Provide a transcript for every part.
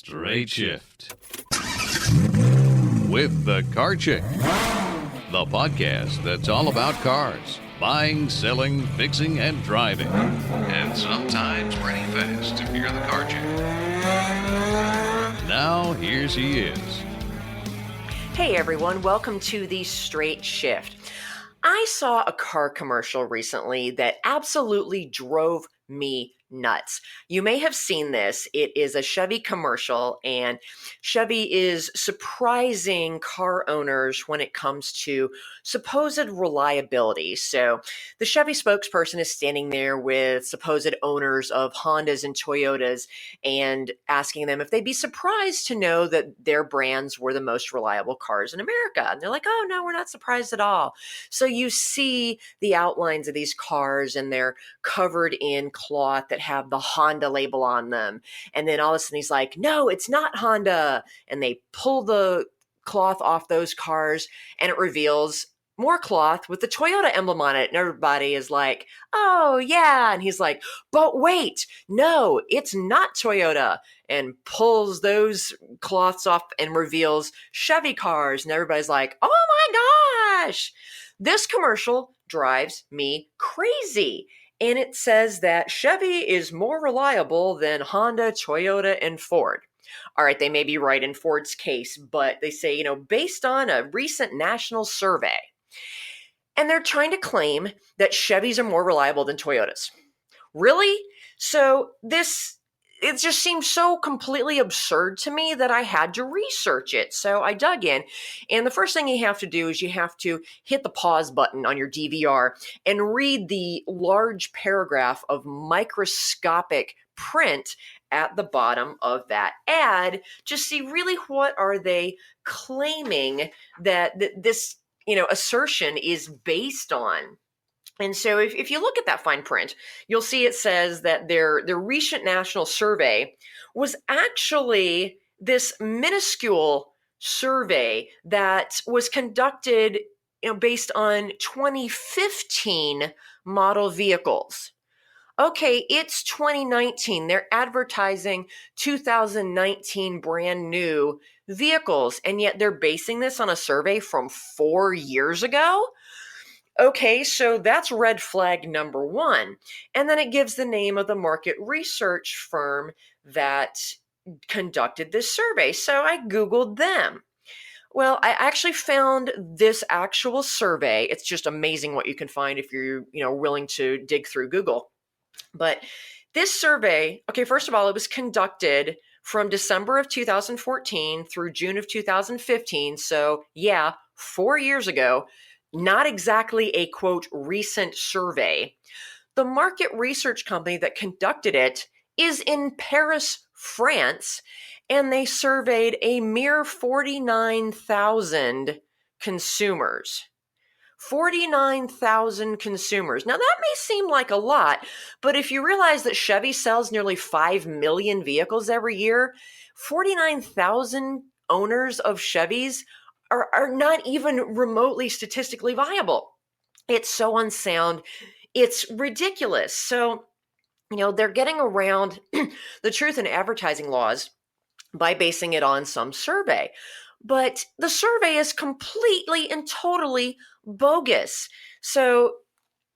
Straight Shift with the Car Chick, the podcast that's all about cars, buying, selling, fixing, and driving, and sometimes pretty fast if you're the car chick. Now, here she is. Hey everyone, welcome to the Straight Shift. I saw a car commercial recently that absolutely drove me nuts. You may have seen this. It is a Chevy commercial, and Chevy is surprising car owners when it comes to supposed reliability. So the Chevy spokesperson is standing there with supposed owners of Hondas and Toyotas and asking them if they'd be surprised to know that their brands were the most reliable cars in America. And they're like, oh no, we're not surprised at all. So you see the outlines of these cars, and they're covered in cloth that have the Honda label on them. And then all of a sudden he's like, no, it's not Honda. And they pull the cloth off those cars, and it reveals more cloth with the Toyota emblem on it. And everybody is like, oh yeah. And he's like, but wait, no, it's not Toyota. And pulls those cloths off and reveals Chevy cars. And everybody's like, oh my gosh. This commercial drives me crazy. And it says that Chevy is more reliable than Honda, Toyota, and Ford. All right, they may be right in Ford's case, but they say, based on a recent national survey. And they're trying to claim that Chevys are more reliable than Toyotas. Really? So it just seems so completely absurd to me that I had to research it. So I dug in, and the first thing you have to do is you have to hit the pause button on your DVR and read the large paragraph of microscopic print at the bottom of that ad to see really what are they claiming that this assertion is based on. And so if you look at that fine print, you'll see it says that their recent national survey was actually this minuscule survey that was conducted based on 2015 model vehicles. Okay, it's 2019. They're advertising 2019 brand new vehicles, and yet they're basing this on a survey from 4 years ago? Okay, so that's red flag number one. And then it gives the name of the market research firm that conducted this survey. So I Googled them. Well, I actually found this actual survey. It's just amazing what you can find if you're, willing to dig through Google. But this survey, okay, first of all, it was conducted from December of 2014 through June of 2015. So yeah, 4 years ago. Not exactly a, quote, recent survey. The market research company that conducted it is in Paris, France, and they surveyed a mere 49,000 consumers. 49,000 consumers. Now, that may seem like a lot, but if you realize that Chevy sells nearly 5 million vehicles every year, 49,000 owners of Chevys are not even remotely statistically viable. It's so unsound. It's ridiculous. So, they're getting around the truth in advertising laws by basing it on some survey. But the survey is completely and totally bogus. So,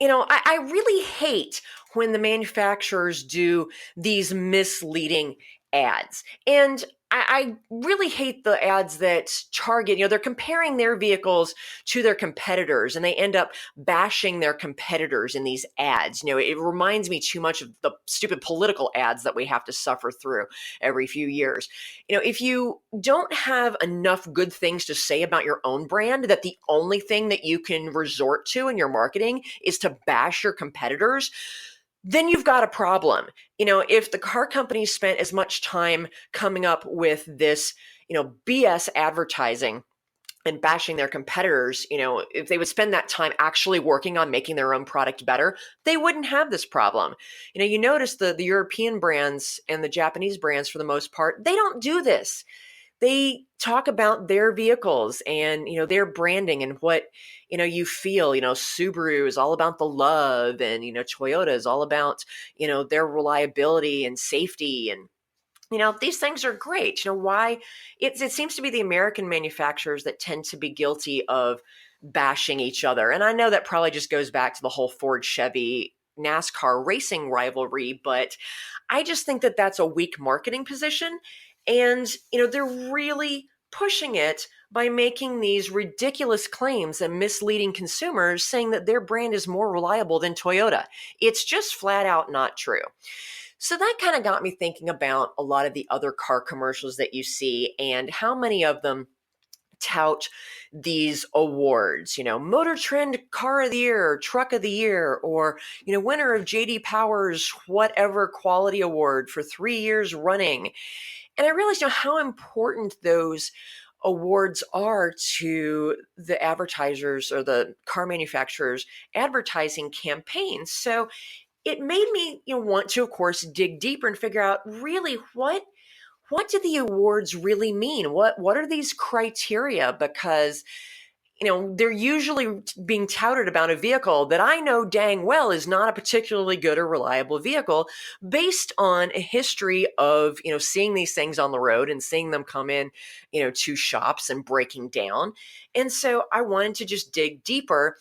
I really hate when the manufacturers do these misleading ads. And I really hate the ads that target, they're comparing their vehicles to their competitors, and they end up bashing their competitors in these ads. It reminds me too much of the stupid political ads that we have to suffer through every few years. If you don't have enough good things to say about your own brand, that the only thing that you can resort to in your marketing is to bash your competitors, then you've got a problem. If the car companies spent as much time coming up with this, BS advertising and bashing their competitors, if they would spend that time actually working on making their own product better, they wouldn't have this problem. You notice the European brands and the Japanese brands, for the most part, they don't do this. They talk about their vehicles and, their branding and what, you feel. Subaru is all about the love, and, Toyota is all about, their reliability and safety. And These things are great. Why? It seems to be the American manufacturers that tend to be guilty of bashing each other. And I know that probably just goes back to the whole Ford Chevy NASCAR racing rivalry, but I just think that that's a weak marketing position. And, they're really pushing it by making these ridiculous claims and misleading consumers, saying that their brand is more reliable than Toyota. It's just flat out not true. So that kind of got me thinking about a lot of the other car commercials that you see and how many of them tout these awards, Motor Trend Car of the Year, Truck of the Year, or, winner of JD Power's whatever quality award for 3 years running. And I realized, how important those awards are to the advertisers or the car manufacturers' advertising campaigns. So it made me, want to, of course, dig deeper and figure out really what do the awards really mean? What are these criteria? Because they're usually being touted about a vehicle that I know dang well is not a particularly good or reliable vehicle based on a history of, seeing these things on the road and seeing them come in, to shops and breaking down. And so I wanted to just dig deeper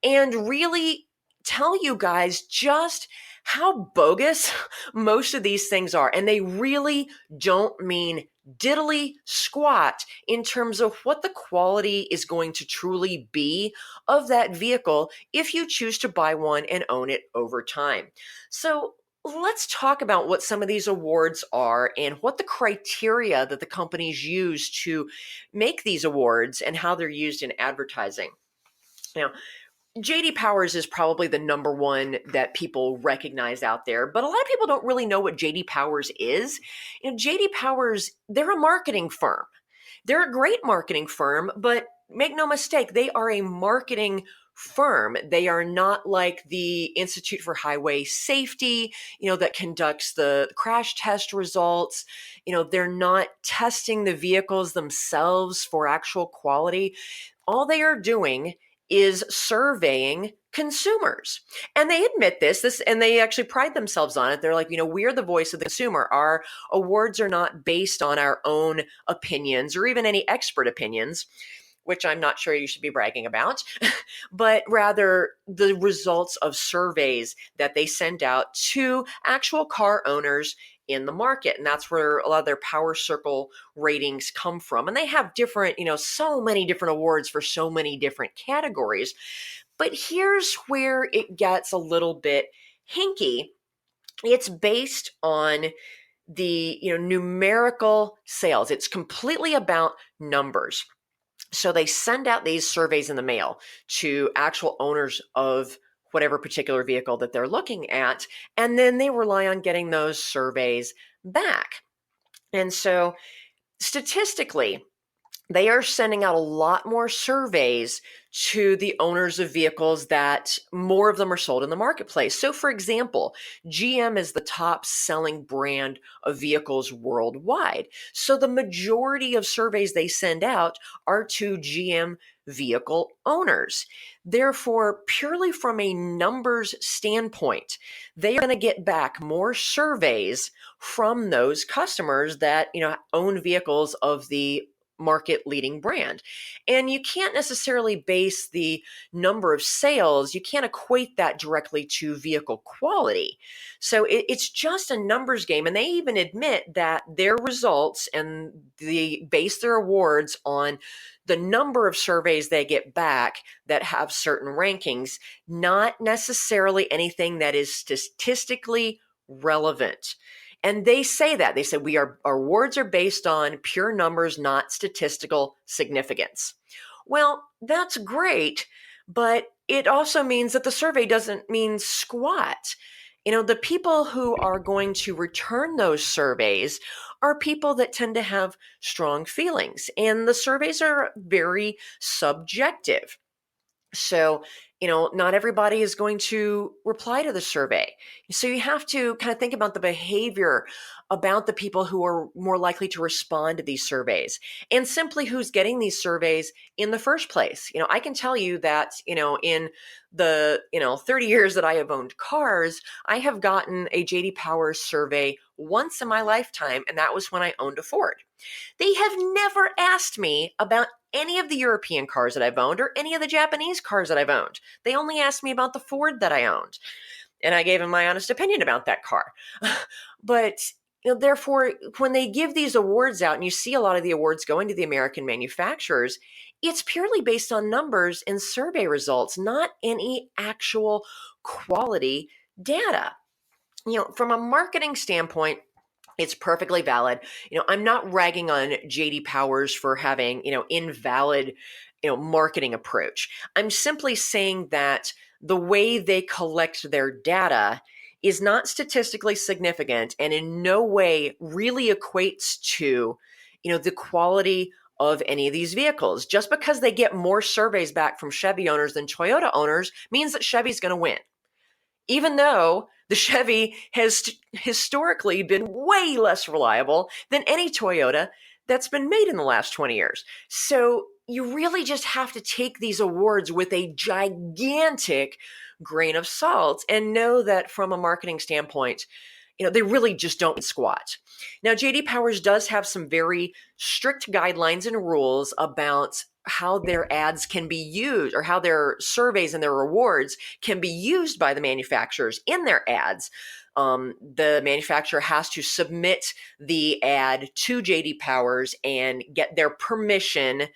and really tell you guys just how bogus most of these things are. And they really don't mean diddly squat in terms of what the quality is going to truly be of that vehicle if you choose to buy one and own it over time. So let's talk about what some of these awards are and what the criteria that the companies use to make these awards and how they're used in advertising. Now, JD Powers is probably the number one that people recognize out there, but a lot of people don't really know what JD Powers is. JD Powers, they're a marketing firm. They're a great marketing firm, but make no mistake, they are a marketing firm. They are not like the Institute for Highway Safety, that conducts the crash test results. They're not testing the vehicles themselves for actual quality. All they are doing is surveying consumers. And they admit this, and they actually pride themselves on it. They're like, we're the voice of the consumer. Our awards are not based on our own opinions or even any expert opinions, which I'm not sure you should be bragging about, but rather the results of surveys that they send out to actual car owners in the market. And that's where a lot of their Power Circle ratings come from. And they have different, so many different awards for so many different categories. But here's where it gets a little bit hinky. It's based on the, numerical sales. It's completely about numbers. So they send out these surveys in the mail to actual owners of whatever particular vehicle that they're looking at, and then they rely on getting those surveys back. And so statistically, they are sending out a lot more surveys to the owners of vehicles that more of them are sold in the marketplace. So for example, GM is the top selling brand of vehicles worldwide. So the majority of surveys they send out are to GM vehicle owners. Therefore, purely from a numbers standpoint, they are going to get back more surveys from those customers that, own vehicles of the market leading brand. And you can't necessarily base the number of sales, you can't equate that directly to vehicle quality. So it's just a numbers game. And they even admit that their results and they base their awards on the number of surveys they get back that have certain rankings, not necessarily anything that is statistically relevant. And they say that. They say our awards are based on pure numbers, not statistical significance. Well, that's great, but it also means that the survey doesn't mean squat. The people who are going to return those surveys are people that tend to have strong feelings, and the surveys are very subjective. So, not everybody is going to reply to the survey. So you have to kind of think about the behavior about the people who are more likely to respond to these surveys and simply who's getting these surveys in the first place. I can tell you that, in the, 30 years that I have owned cars, I have gotten a JD Power survey once in my lifetime, and that was when I owned a Ford. They have never asked me about any of the European cars that I've owned or any of the Japanese cars that I've owned. They only asked me about the Ford that I owned. And I gave them my honest opinion about that car. But therefore, when they give these awards out and you see a lot of the awards going to the American manufacturers, it's purely based on numbers and survey results, not any actual quality data. From a marketing standpoint, it's perfectly valid. I'm not ragging on JD Powers for having, invalid, marketing approach. I'm simply saying that the way they collect their data is not statistically significant and in no way really equates to, the quality of any of these vehicles. Just because they get more surveys back from Chevy owners than Toyota owners means that Chevy's going to win, even though the Chevy has historically been way less reliable than any Toyota that's been made in the last 20 years. So you really just have to take these awards with a gigantic grain of salt and know that from a marketing standpoint, they really just don't squat. Now, JD Powers does have some very strict guidelines and rules about how their ads can be used, or how their surveys and their rewards can be used by the manufacturers in their ads. The manufacturer has to submit the ad to JD Powers and get their permission.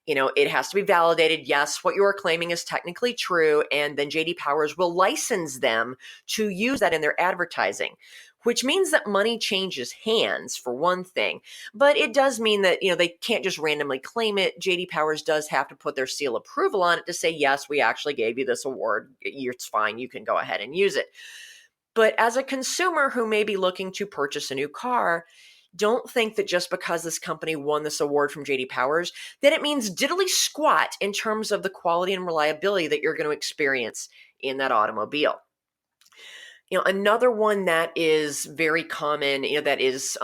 It has to be validated. Yes, what you are claiming is technically true. And then JD Powers will license them to use that in their advertising, which means that money changes hands for one thing. But it does mean that, they can't just randomly claim it. JD Powers does have to put their seal approval on it to say, yes, we actually gave you this award. It's fine. You can go ahead and use it. But as a consumer who may be looking to purchase a new car, don't think that just because this company won this award from JD Powers, that it means diddly squat in terms of the quality and reliability that you're going to experience in that automobile. Another one that is very common, that is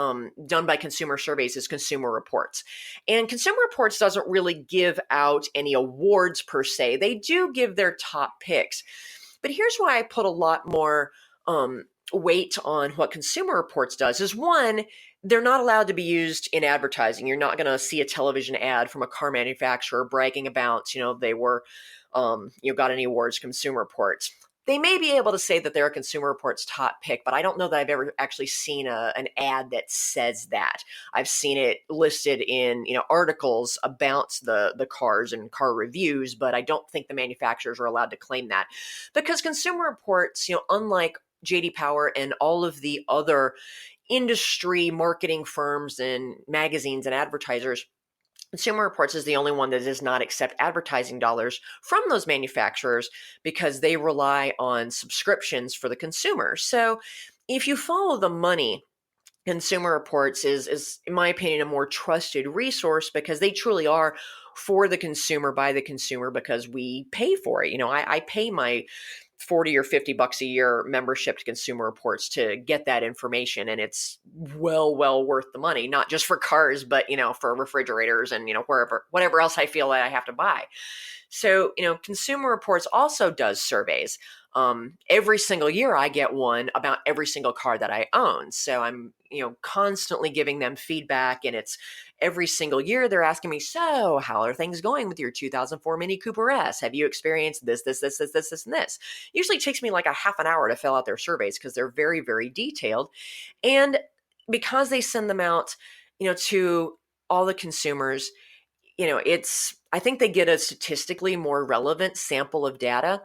done by consumer surveys is Consumer Reports. And Consumer Reports doesn't really give out any awards per se. They do give their top picks. But here's why I put a lot more weight on what Consumer Reports does is, one, they're not allowed to be used in advertising. You're not going to see a television ad from a car manufacturer bragging about, they were, got any awards, Consumer Reports. They may be able to say that they're a Consumer Reports top pick, but I don't know that I've ever actually seen an ad that says that. I've seen it listed in articles about the cars and car reviews, but I don't think the manufacturers are allowed to claim that, because Consumer Reports, unlike JD Power and all of the other industry marketing firms and magazines and advertisers, Consumer Reports is the only one that does not accept advertising dollars from those manufacturers because they rely on subscriptions for the consumer. So if you follow the money, Consumer Reports is, in my opinion, a more trusted resource because they truly are for the consumer, by the consumer, because we pay for it. I pay my 40 or 50 bucks a year membership to Consumer Reports to get that information. And it's well worth the money, not just for cars, but, for refrigerators and, whatever else I feel that I have to buy. So, Consumer Reports also does surveys. Every single year I get one about every single car that I own. So I'm, constantly giving them feedback, and it's every single year they're asking me, so how are things going with your 2004 Mini Cooper S? Have you experienced this, and this? Usually takes me like a half an hour to fill out their surveys because they're very, very detailed. And because they send them out, to all the consumers, I think they get a statistically more relevant sample of data.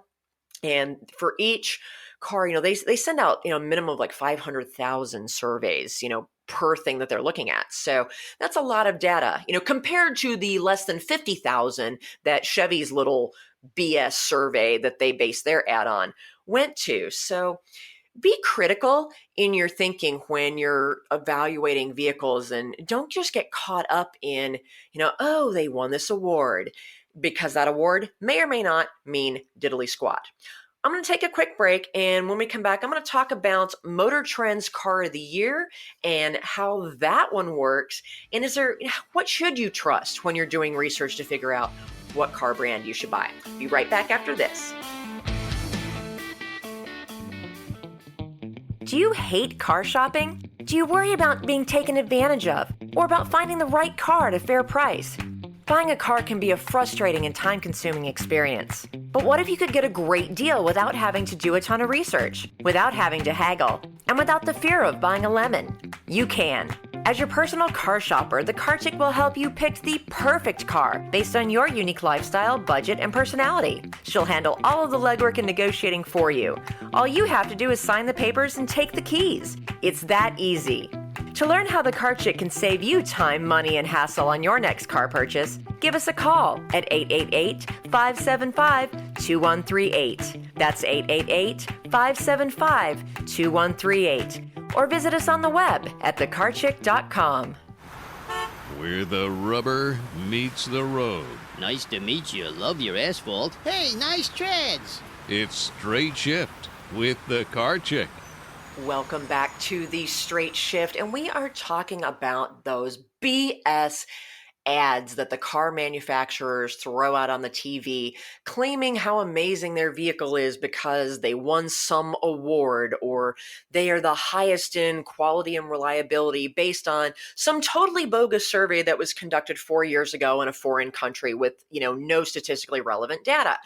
And for each car, they send out, a minimum of like 500,000 surveys, per thing that they're looking at. So that's a lot of data, compared to the less than 50,000 that Chevy's little BS survey that they base their ad on went to. So be critical in your thinking when you're evaluating vehicles, and don't just get caught up in, oh, they won this award. because that award may or may not mean diddly squat. I'm going to take a quick break, and when we come back, I'm going to talk about Motor Trend's Car of the Year and how that one works. And what should you trust when you're doing research to figure out what car brand you should buy? Be right back after this. Do you hate car shopping? Do you worry about being taken advantage of, or about finding the right car at a fair price? Buying a car can be a frustrating and time-consuming experience. But what if you could get a great deal without having to do a ton of research, without having to haggle, and without the fear of buying a lemon? You can. As your personal car shopper, the Car Chick will help you pick the perfect car based on your unique lifestyle, budget, and personality. She'll handle all of the legwork and negotiating for you. All you have to do is sign the papers and take the keys. It's that easy. To learn how the Car Chick can save you time, money, and hassle on your next car purchase, give us a call at 888-575-2138. That's 888-575-2138. Or visit us on the web at thecarchick.com. Where the rubber meets the road. Nice to meet you. Love your asphalt. Hey, nice treads. It's Straight Shift with the Car Chick. Welcome back to the Straight Shift, and we are talking about those BS ads that the car manufacturers throw out on the TV, claiming how amazing their vehicle is because they won some award or they are the highest in quality and reliability based on some totally bogus survey that was conducted 4 years ago in a foreign country with, no statistically relevant data.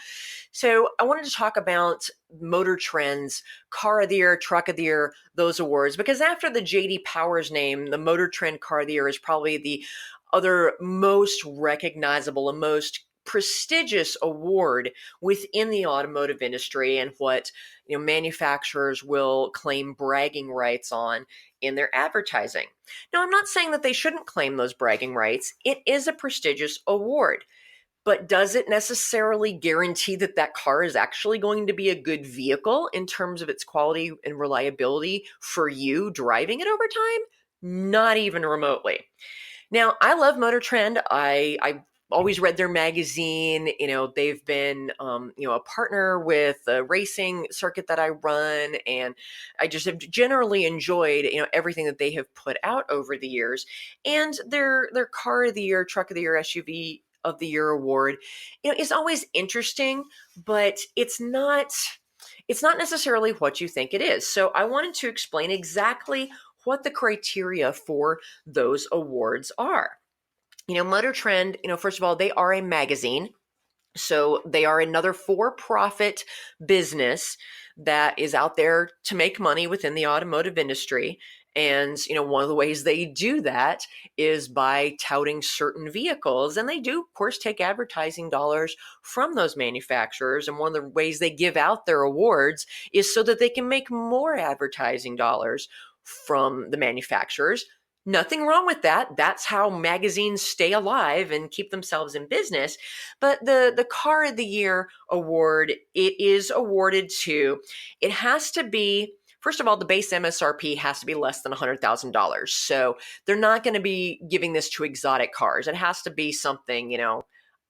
So I wanted to talk about Motor Trend's Car of the Year, Truck of the Year, those awards, because after the J.D. Powers name, the Motor Trend Car of the Year is probably the other most recognizable and most prestigious award within the automotive industry, and what manufacturers will claim bragging rights on in their advertising. Now, I'm not saying that they shouldn't claim those bragging rights. It is a prestigious award. But does it necessarily guarantee that that car is actually going to be a good vehicle in terms of its quality and reliability for you driving it over time? Not even remotely. Now, I love Motor Trend. I've always read their magazine. They've been, a partner with the racing circuit that I run, and I just have generally enjoyed, everything that they have put out over the years. And their Car of the Year, Truck of the Year, SUV of the Year award, is always interesting, but it's not necessarily what you think it is. So I wanted to explain exactly what the criteria for those awards are. Motor Trend, first of all, they are a magazine. So they are another for-profit business that is out there to make money within the automotive industry. And, one of the ways they do that is by touting certain vehicles. And they do, of course, take advertising dollars from those manufacturers. And one of the ways they give out their awards is so that they can make more advertising dollars from the manufacturers. Nothing wrong with that. That's how magazines stay alive and keep themselves in business. But the Car of the Year award, it has to be, first of all, the base MSRP has to be less than $100,000. So they're not going to be giving this to exotic cars. It has to be something,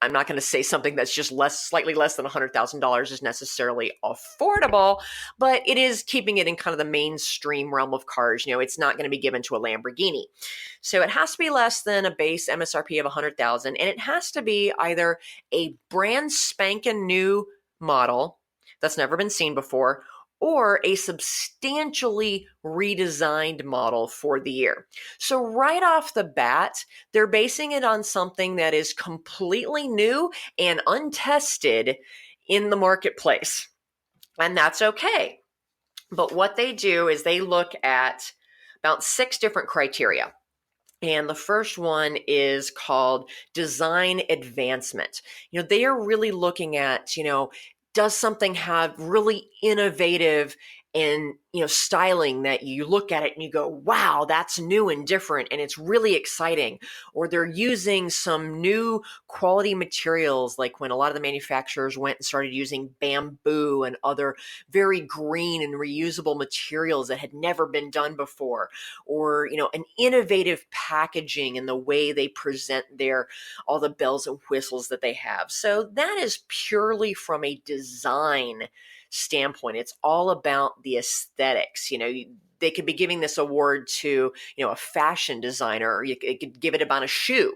I'm not going to say something that's just slightly less than $100,000 is necessarily affordable, but it is keeping it in kind of the mainstream realm of cars. It's not going to be given to a Lamborghini. So it has to be less than a base MSRP of $100,000, and it has to be either a brand spanking new model that's never been seen before, or a substantially redesigned model for the year. So right off the bat, they're basing it on something that is completely new and untested in the marketplace. And that's okay. But what they do is they look at about 6 different criteria. And the first one is called design advancement. They are really looking at, does something have really innovative and styling that you look at it and you go, wow, that's new and different and it's really exciting. Or they're using some new quality materials, like when a lot of the manufacturers went and started using bamboo and other very green and reusable materials that had never been done before. Or an innovative packaging in the way they present their all the bells and whistles that they have. So that is purely from a design standpoint. It's all about the aesthetics. They could be giving this award to a fashion designer, or you could give it about a shoe.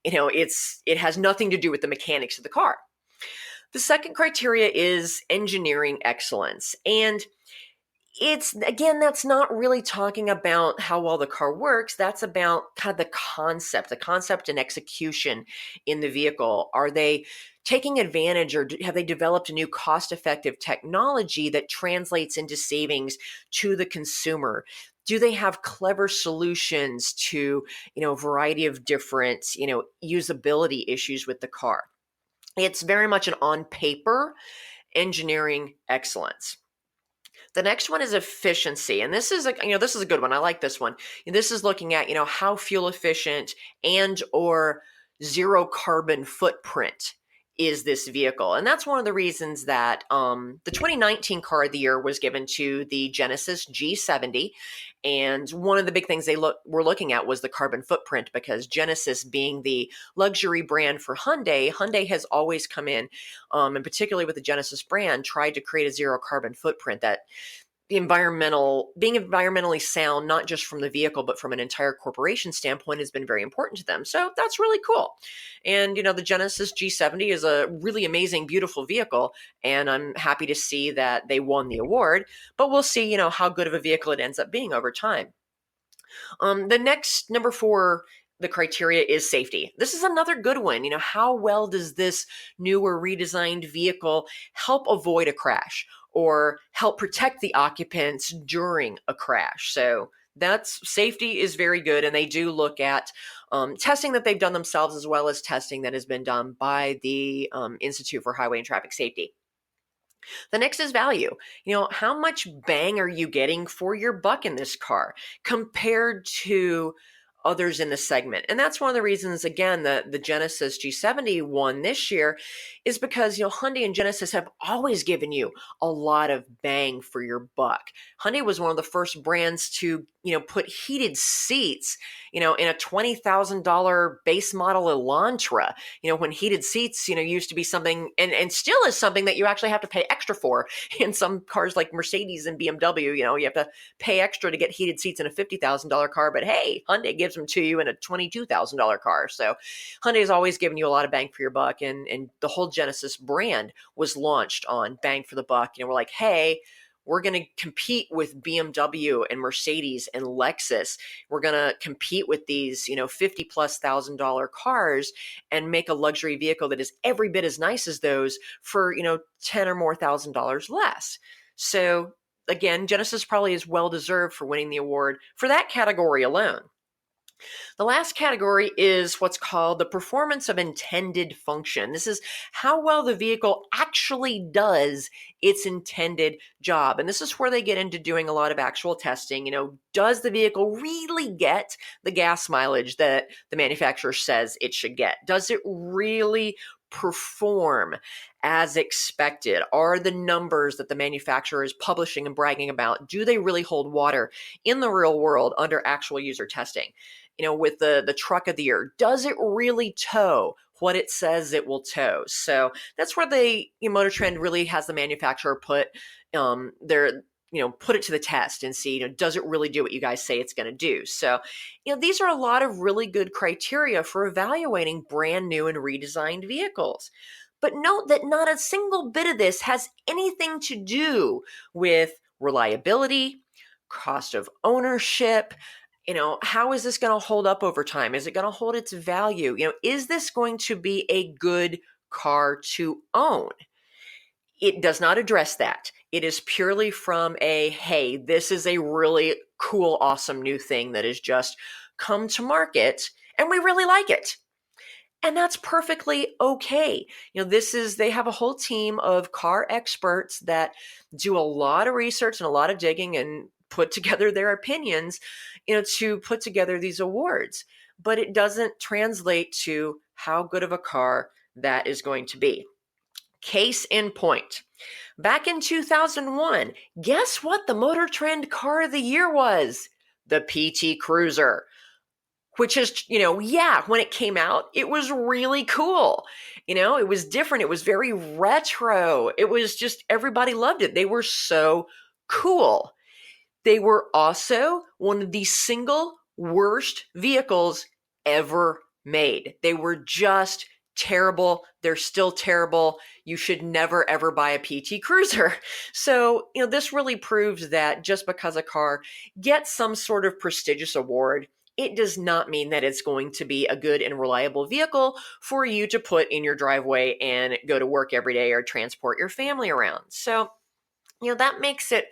It has nothing to do with the mechanics of the car. The second criteria is engineering excellence. And that's not really talking about how well the car works. That's about kind of the concept and execution in the vehicle. Are they taking advantage, or have they developed a new cost-effective technology that translates into savings to the consumer? Do they have clever solutions to, a variety of different, usability issues with the car? It's very much an on paper engineering excellence. The next one is efficiency. And this is a good one. I like this one. This is looking at, how fuel efficient and or zero carbon footprint is this vehicle. And that's one of the reasons that the 2019 car of the year was given to the Genesis G70. And one of the big things were looking at was the carbon footprint, because Genesis, being the luxury brand for Hyundai has always come in, and particularly with the Genesis brand, tried to create a zero carbon footprint that being environmentally sound, not just from the vehicle, but from an entire corporation standpoint, has been very important to them. So that's really cool. And, the Genesis G70 is a really amazing, beautiful vehicle. And I'm happy to see that they won the award, but we'll see, how good of a vehicle it ends up being over time. The next, number 4, the criteria is safety. This is another good one. How well does this new or redesigned vehicle help avoid a crash or help protect the occupants during a crash? So safety is very good. And they do look at testing that they've done themselves, as well as testing that has been done by the Institute for Highway and Traffic Safety. The next is value. How much bang are you getting for your buck in this car compared to others in the segment? And that's one of the reasons, again, that the Genesis G70 won this year, is because, Hyundai and Genesis have always given you a lot of bang for your buck. Hyundai was one of the first brands to, put heated seats, in a $20,000 base model Elantra, when heated seats, used to be something, and still is something that you actually have to pay extra for in some cars like Mercedes and BMW. You have to pay extra to get heated seats in a $50,000 car, but hey, Hyundai gives them to you in a $22,000 car. So Hyundai has always given you a lot of bang for your buck, and the whole Genesis brand was launched on bang for the buck. We're like, hey, we're going to compete with BMW and Mercedes and Lexus. We're going to compete with these, $50,000+ cars and make a luxury vehicle that is every bit as nice as those for, $10,000 or more less. So again, Genesis probably is well deserved for winning the award for that category alone. The last category is what's called the performance of intended function. This is how well the vehicle actually does its intended job. And this is where they get into doing a lot of actual testing. Does the vehicle really get the gas mileage that the manufacturer says it should get? Does it really perform as expected? Are the numbers that the manufacturer is publishing and bragging about, do they really hold water in the real world under actual user testing? With the truck of the year, does it really tow what it says it will tow? So that's where Motor Trend really has the manufacturer put put it to the test and see, does it really do what you guys say it's going to do? So, these are a lot of really good criteria for evaluating brand new and redesigned vehicles. But note that not a single bit of this has anything to do with reliability, cost of ownership. How is this going to hold up over time? Is it going to hold its value? Is this going to be a good car to own? It does not address that. It is purely from hey, this is a really cool, awesome new thing that has just come to market, and we really like it. And that's perfectly okay. They have a whole team of car experts that do a lot of research and a lot of digging and put together their opinions, to put together these awards. But it doesn't translate to how good of a car that is going to be. Case in point, back in 2001, guess what the Motor Trend Car of the Year was? The PT Cruiser, which is, when it came out, it was really cool. It was different. It was very retro. It was just, everybody loved it. They were so cool. They were also one of the single worst vehicles ever made. They were just terrible. They're still terrible. You should never, ever buy a PT Cruiser. So, this really proves that just because a car gets some sort of prestigious award, it does not mean that it's going to be a good and reliable vehicle for you to put in your driveway and go to work every day or transport your family around. So, that makes it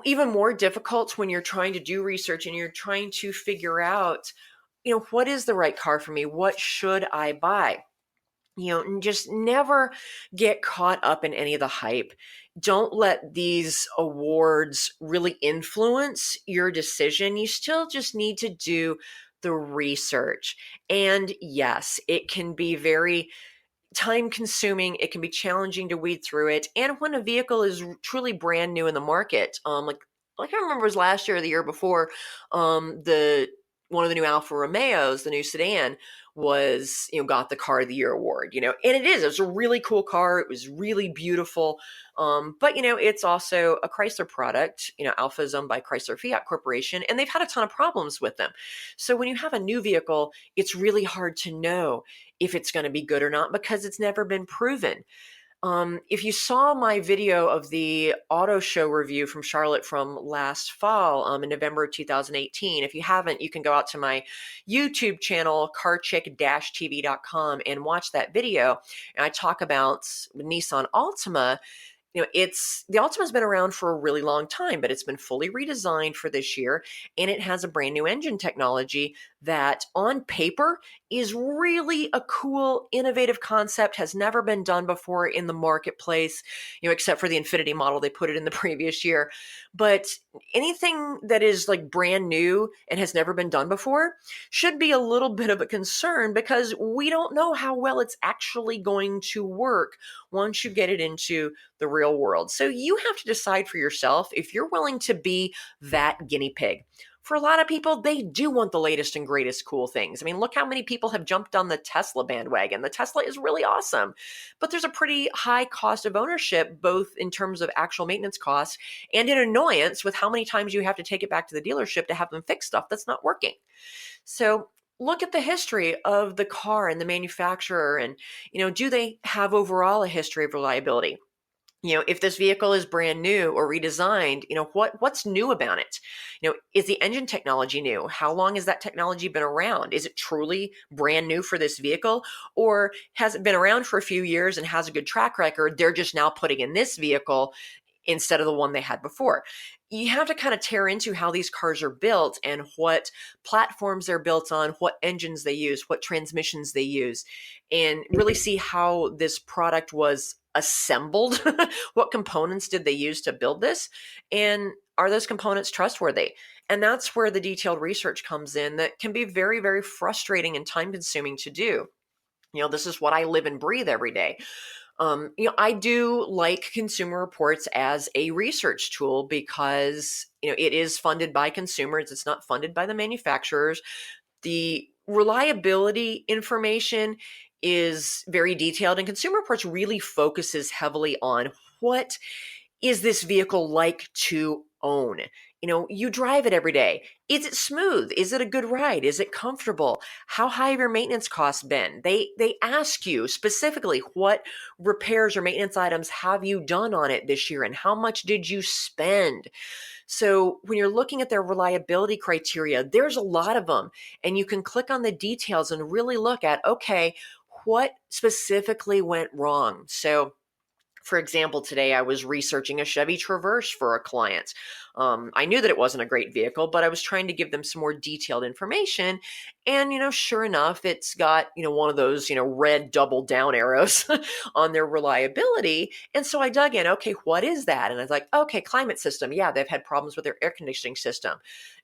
even more difficult when you're trying to do research and you're trying to figure out, what is the right car for me? What should I buy? And just never get caught up in any of the hype. Don't let these awards really influence your decision. You still just need to do the research. And yes, it can be very time consuming. It can be challenging to weed through it. And when a vehicle is truly brand new in the market, like I remember it was last year or the year before, the one of the new Alfa Romeos, the new sedan, was, got the Car of the Year award, and it was a really cool car. It was really beautiful. But, it's also a Chrysler product. Alfa is owned by Chrysler Fiat Corporation, and they've had a ton of problems with them. So when you have a new vehicle, it's really hard to know if it's going to be good or not because it's never been proven. If you saw my video of the auto show review from Charlotte from last fall, in November 2018, if you haven't, you can go out to my YouTube channel, carchick-tv.com, and watch that video. And I talk about Nissan Altima. The Altima's been around for a really long time, but it's been fully redesigned for this year, and it has a brand new engine technology that on paper is really a cool, innovative concept, has never been done before in the marketplace, except for the Infinity model. They put it in the previous year. But anything that is like brand new and has never been done before should be a little bit of a concern because we don't know how well it's actually going to work once you get it into the real world. So you have to decide for yourself if you're willing to be that guinea pig. For a lot of people, they do want the latest and greatest cool things. I mean, look how many people have jumped on the Tesla bandwagon. The Tesla is really awesome, but there's a pretty high cost of ownership, both in terms of actual maintenance costs and an annoyance with how many times you have to take it back to the dealership to have them fix stuff that's not working. So look at the history of the car and the manufacturer, and, do they have overall a history of reliability? If this vehicle is brand new or redesigned, what's new about it? Is the engine technology new? How long has that technology been around? Is it truly brand new for this vehicle? Or has it been around for a few years and has a good track record? They're just now putting in this vehicle instead of the one they had before. You have to kind of tear into how these cars are built and what platforms they're built on, what engines they use, what transmissions they use, and really see how this product was assembled. What components did they use to build this? And are those components trustworthy? And that's where the detailed research comes in that can be very, very frustrating and time consuming to do. This is what I live and breathe every day. I do like Consumer Reports as a research tool because, it is funded by consumers. It's not funded by the manufacturers. The reliability information is very detailed, and Consumer Reports really focuses heavily on what is this vehicle like to own. You drive it every day. Is it smooth? Is it a good ride? Is it comfortable? How high have your maintenance costs been? They ask you specifically what repairs or maintenance items have you done on it this year and how much did you spend? So when you're looking at their reliability criteria, there's a lot of them, and you can click on the details and really look at, okay, what specifically went wrong? So for example, today I was researching a Chevy Traverse for a client. I knew that it wasn't a great vehicle, but I was trying to give them some more detailed information. And, sure enough, it's got, one of those, red double down arrows on their reliability. And so I dug in, okay, what is that? And I was like, okay, climate system. Yeah, they've had problems with their air conditioning system.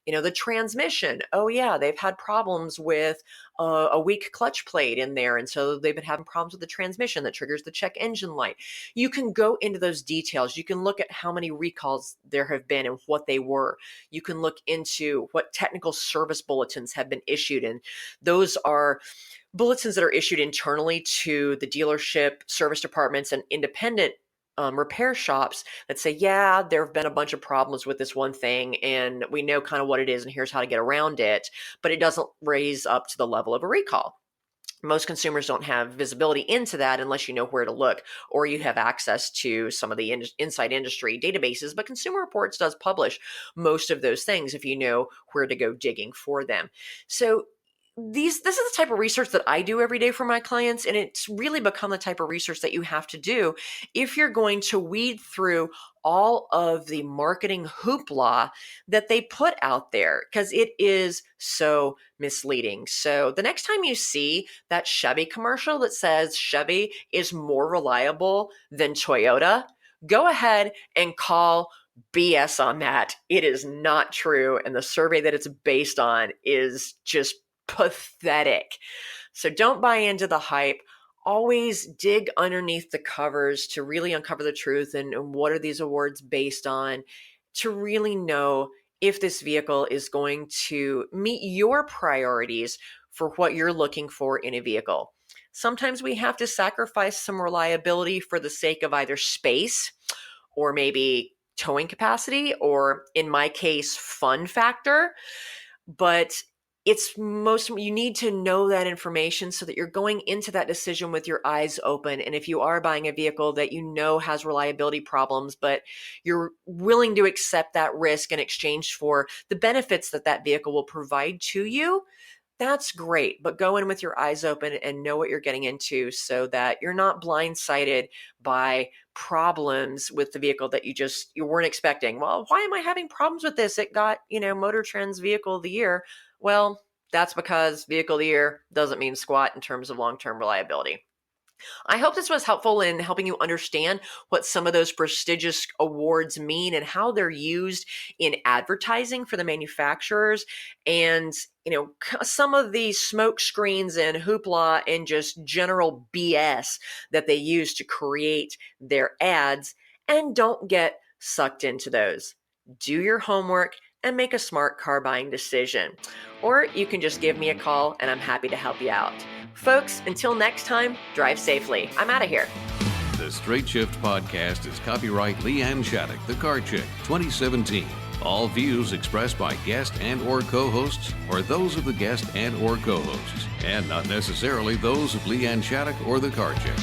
The transmission. Oh, yeah, they've had problems with a weak clutch plate in there. And so they've been having problems with the transmission that triggers the check engine light. You can go into those details. You can look at how many recalls there have been and what they were. You can look into what technical service bulletins have been issued. And those are bulletins that are issued internally to the dealership, service departments, and independent repair shops that say, yeah, there have been a bunch of problems with this one thing, and we know kind of what it is, and here's how to get around it, but it doesn't raise up to the level of a recall. Most consumers don't have visibility into that unless you know where to look, or you have access to some of the inside industry databases, but Consumer Reports does publish most of those things if you know where to go digging for them. So this is the type of research that I do every day for my clients, and it's really become the type of research that you have to do if you're going to weed through all of the marketing hoopla that they put out there, because it is so misleading. So the next time you see that Chevy commercial that says Chevy is more reliable than Toyota, go ahead and call BS on that. It is not true, and the survey that it's based on is just pathetic. So don't buy into the hype. Always dig underneath the covers to really uncover the truth and what are these awards based on, to really know if this vehicle is going to meet your priorities for what you're looking for in a vehicle. Sometimes we have to sacrifice some reliability for the sake of either space or maybe towing capacity, or in my case, fun factor. But you need to know that information so that you're going into that decision with your eyes open. And if you are buying a vehicle that you know has reliability problems, but you're willing to accept that risk in exchange for the benefits that that vehicle will provide to you, that's great. But go in with your eyes open and know what you're getting into so that you're not blindsided by problems with the vehicle that you weren't expecting. Well, why am I having problems with this? It got, Motor Trend's Vehicle of the Year. Well, that's because Vehicle of the Year doesn't mean squat in terms of long-term reliability. I hope this was helpful in helping you understand what some of those prestigious awards mean and how they're used in advertising for the manufacturers, and some of the smoke screens and hoopla and just general BS that they use to create their ads. And don't get sucked into those. Do your homework and make a smart car buying decision. Or you can just give me a call and I'm happy to help you out. Folks, until next time, drive safely. I'm out of here. The Straight Shift podcast is copyright LeeAnn Shattuck, the Car Chick, 2017. All views expressed by guest and or co-hosts are those of the guest and or co-hosts, and not necessarily those of LeeAnn Shattuck or the Car Chick.